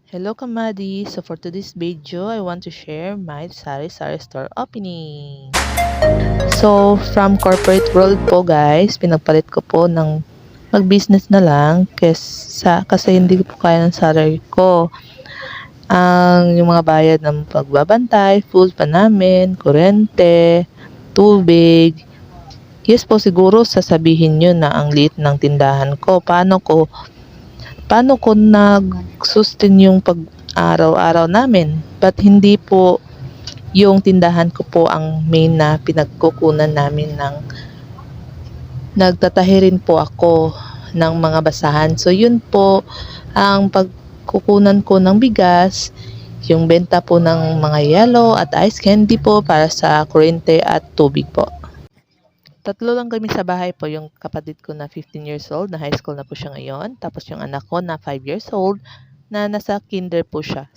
Hello Kamadi! So for today's video, I want to share my sari-sari store opening. So from corporate world po guys, pinagpalit ko po ng mag-business na lang kasi hindi ko po kaya ng salary ko. Yung mga bayad ng pagbabantay, food pa namin, kuryente, tubig. Yes po, siguro sasabihin nyo na ang liit ng tindahan ko. Paano ko nag-sustain yung pag-araw-araw namin? But hindi po yung tindahan ko po ang main na pinagkukunan namin ng nagtatahi rin po ako ng mga basahan. So yun po ang pagkukunan ko ng bigas, yung benta po ng mga yellow at ice candy po para sa kuryente at tubig po. Tatlo lang kami sa bahay po, yung kapatid ko na 15 years old, na high school na po siya ngayon. Tapos yung anak ko na 5 years old, na nasa kinder po siya.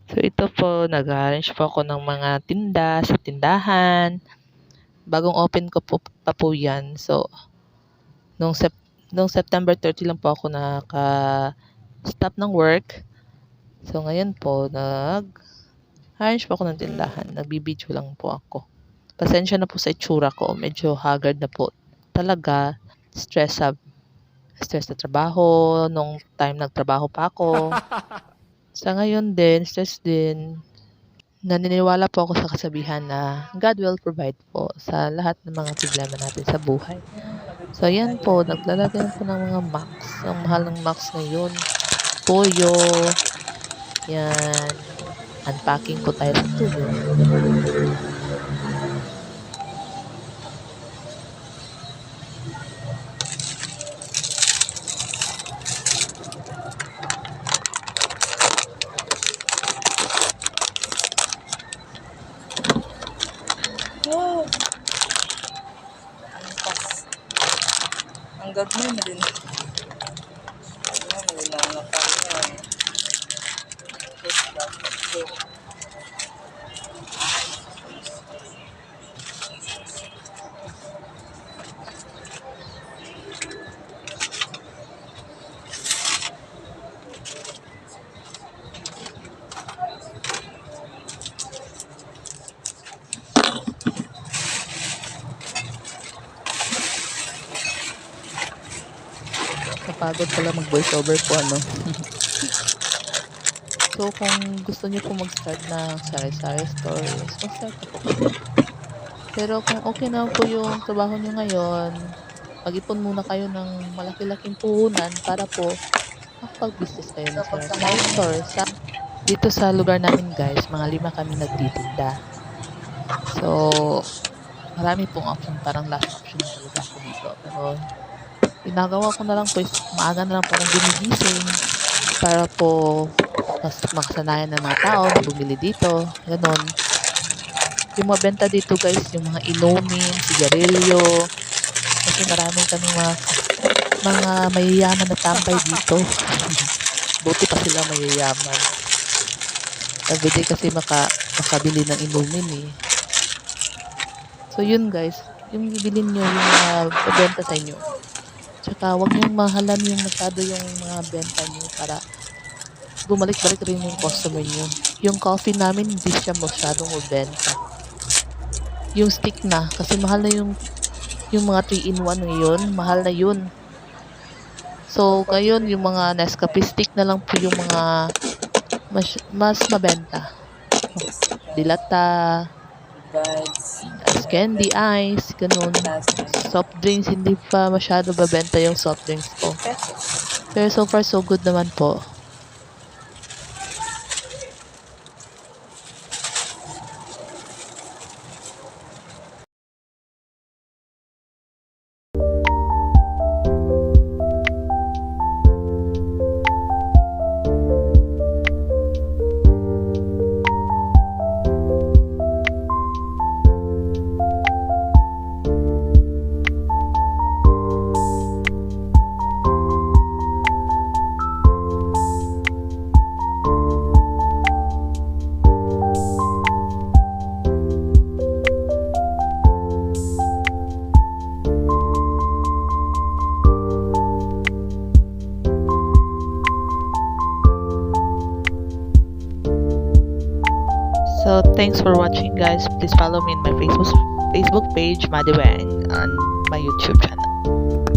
So ito po, nag-arrange po ako ng mga tinda sa tindahan. Bagong open ko po pa po yan. So, nung, nung September 30 lang po ako naka-stop ng work. So ngayon po, nag-arrange po ako ng tindahan. Nagbibideo lang po ako. Pasensya na po sa itsura ko. Medyo haggard na po. Talaga, stress sa trabaho. Nung time nagtrabaho pa ako. Sa ngayon din, stress din. Naniniwala po ako sa kasabihan na God will provide po sa lahat ng mga problema natin sa buhay. So, ayan po. Naglalagay po ng mga max. Ang mahal ng max ngayon. Toyo. Yan. Unpacking po tayo sa tuyo. Oh, ang gagawin na din. Ano na nakakaya. Kapagod pala mag-voice over po, ano. So, kung gusto niyo po mag-start ng sari-sari store, mag-start na po kayo. Pero kung okay na po yung trabaho niyo ngayon, mag-ipon muna kayo ng malaki-laking puhunan para po makapag-business kayo ng sari-sari store. Dito sa lugar namin guys, mga 5 kami nagtitinda. So, marami pong option. Parang last option na talaga ako dito. Pero, ginagawa ko na lang po is maaga na lang po akong gumigising para po mas makasanayan ng mga tao na bumili dito. Ganon. Yung mga benta dito guys, yung mga inumin, sigarilyo. Kasi maraming kami mga mayayaman na tambay dito. Buti pa sila mayayaman. Everyday kasi makabili ng inumin eh. So yun guys, yung bibilin nyo yung mga benta sa inyo. Tsaka huwag niyong mahalan yung masyado yung mga benta niyo para bumalik-balik rin yung customer niyo. Yung coffee namin, hindi siya masyadong mabenta. Yung stick na, kasi mahal na yung mga 3-in-1 ngayon, mahal na yun. So, ngayon, yung mga Nescafe stick na lang po yung mga mas mabenta. Dilata, ice candy, ice, ganun. Soft drinks, hindi pa masyado babenta yung soft drinks ko. Pero so far, so good naman po. So thanks for watching, guys. Please follow me in my Facebook page, Madiwang, and my YouTube channel.